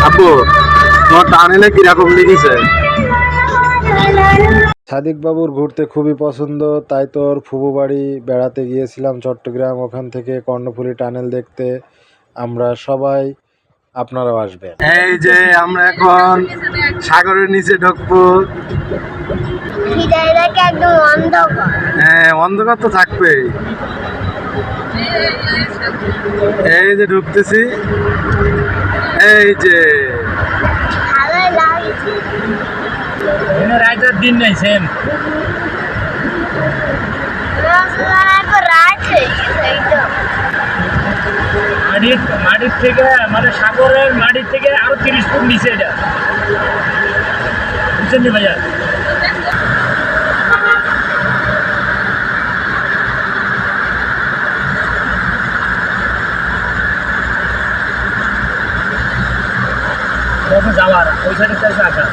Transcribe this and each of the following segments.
আপু তোমার টানেলে কিরকম লেগেছে? সাদিক বাবুর ঘুরতে খুবই পছন্দ, তাই তোর ফুবু বাড়ি বেড়াতে গিয়েছিলাম চট্টগ্রাম। ওখান থেকে কর্ণফুলী টানেল দেখতে আমরা সবাই, আপনারাও আসবেন। এই যে আমরা এখন সাগরের নিচে ঢুকবো। একদম অন্ধকার। হ্যাঁ, অন্ধকার তো থাকবেই। এই যে ঢুকতেছি, এই যে ভালোই লাগছে। রাইতের দিন নেই সেম রাত হয়ে গেছে একদম। মাটির থেকে মানে সাগরের মাটির থেকে আরো 30 ফুট নিচে এটা বুঝছেন নি ভাইয়া? যাওয়ার ওই সাইডে চাইছে আসা।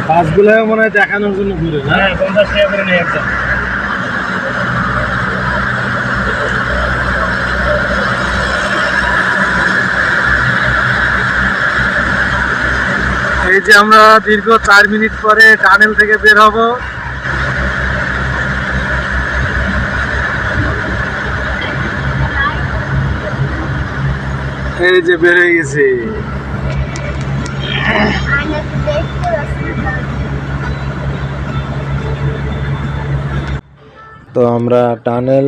বাসগুলো মনে হয় দেখানোর জন্য ঘুরে না? হ্যাঁ 50 টাকা করে নেই একদম। এই যে আমরা দীর্ঘ 4 মিনিট পরে টানেল থেকে বের হব। এই যে বের হয়ে গেছি। তো আমরা টানেল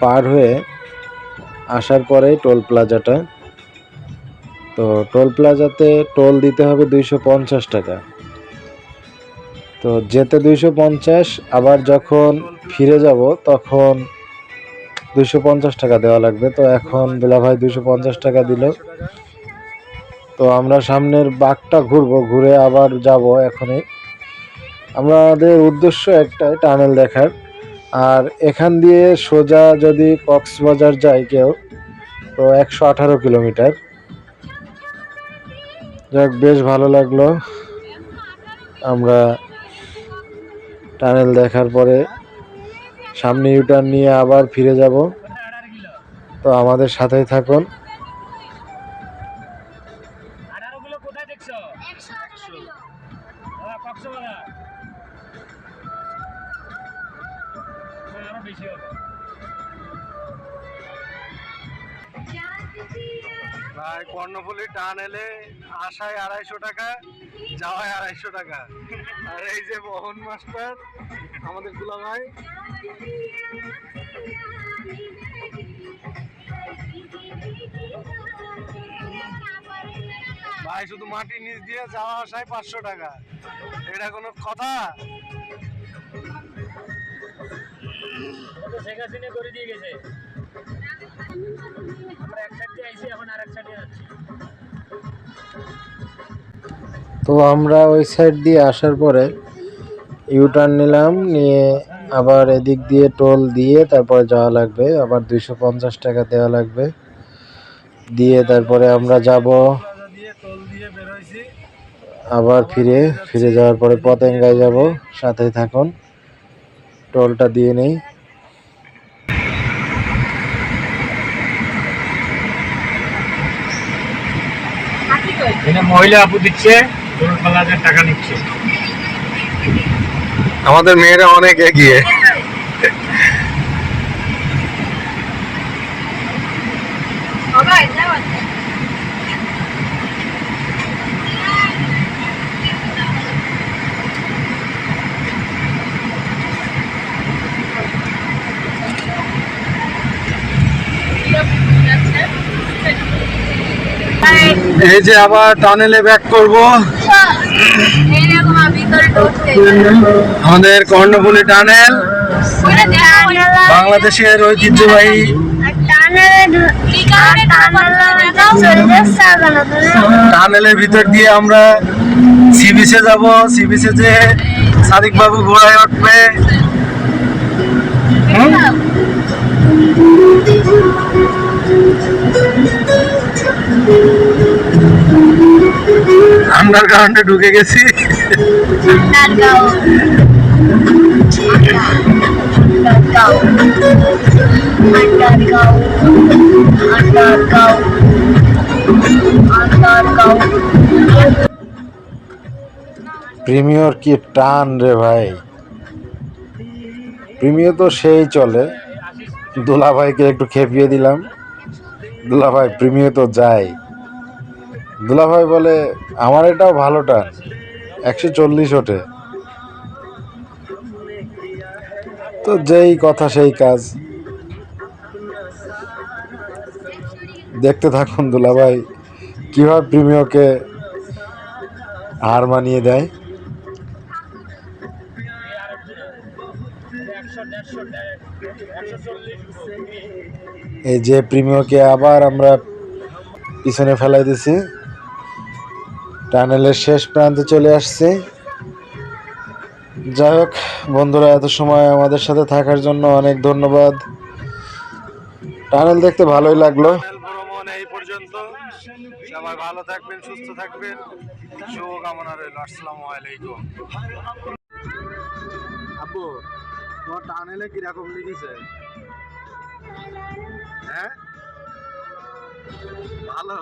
পার হয়ে আসার পরেই টোল প্লাজাটা, তো টোল প্লাজাতে টোল দিতে হবে 250 টাকা। তো যেতে 250, আবার যখন ফিরে যাব তখন 250 টাকা দেওয়া লাগবে। তো এখন দুলাভাই 250 টাকা দিল। তো আমরা সামনের বাঁকটা ঘুরবো, ঘুরে আবার যাব। এখনই আমাদের উদ্দেশ্য একটাই, টানেল দেখার। আর এখান দিয়ে সোজা যদি কক্সবাজার যায় কেউ, তো 118 কিলোমিটার। যাক, বেশ ভালো লাগলো। আমরা টানেল দেখার পরে সামনে ইউটার্ন নিয়ে আবার ফিরে যাব। তো আমাদের সাথেই থাকুন। 18 কিলো কোথায় দেখছো? 118 কিলো। কক্সবাজার আরো বেশি হবে। ভাই, কর্ণফুলী টানেলে আসায় 250 টাকা, যাওয়ায় 250 টাকা। আর এই যে মোহন মাস্টার, আমাদের দুলাভাই। ভাই, শুধু মাটির নিচ দিয়ে যাওয়া আসায় 500 টাকা। এটা কোনো কথা? শেখ হাসিনা করে দিয়ে গেছে। আমরা এক সাইড দিয়ে আইছি, এখন আরেক সাইডে যাচ্ছি। তো আমরা ওই সাইড দিয়ে আসার পরে ইউটার্ন নিলাম, নিয়ে আবার এদিক দিয়ে টোল দিয়ে তারপরে যাওয়া লাগবে। আবার 250 টাকা দেওয়া লাগবে, দিয়ে তারপরে আমরা যাব আবার ফিরে যাওয়ার পরে পতেঙ্গায় যাব। সাথেই থাকুন, টোলটা দিয়ে নেই। মহিলা আপু দিচ্ছে 15,000 টাকা নিচ্ছে। আমাদের মেয়েরা অনেক এগিয়ে। এই যে আবার টানেলে ব্যাক করব। আমাদের কর্ণফুলী টানেল বাংলাদেশের ঐতিহ্যবাহী। টানেলের ভিতর দিয়ে আমরা সি বিচে যাব। সি বিচে যে সাদিক বাবু ঘোড়ায় উঠবে। আন্ডারগ্রাউন্ডে ঢুকে গেছি। Underground. প্রিমিয়র কি টান রে ভাই, প্রিমিয় তো সেই চলে। দুলাভাইকে একটু খেপিয়ে দিলাম, দুলাভাই প্রিমিয় তো যায়। দুলাভাই বলে আমার এটাও ভালো টান, 140 ওঠে। তো যেই কথা সেই কাজ, দেখতে থাকুন দুলাভাই কিভাবে প্রিমিয়কে হার মানিয়ে দেয়। 140 এই যে প্রিমিয়কে আবার আমরা পিছনে ফেলাই দিছি, টানেলের শেষ প্রান্তে চলে আসছে। যাই হোক বন্ধুরা, এত সময় আমাদের সাথে থাকার জন্য অনেক ধন্যবাদ। টানেল দেখতে ভালোই লাগলো। টানেল ভ্রমণ এই পর্যন্ত। সবাই ভালো থাকবেন, সুস্থ থাকবেন, শুভকামনা রইল। আসসালামু আলাইকুম। আব্বু, তোমার টানেলে কিরকম লেগেছে? হ্যাঁ, ভালো।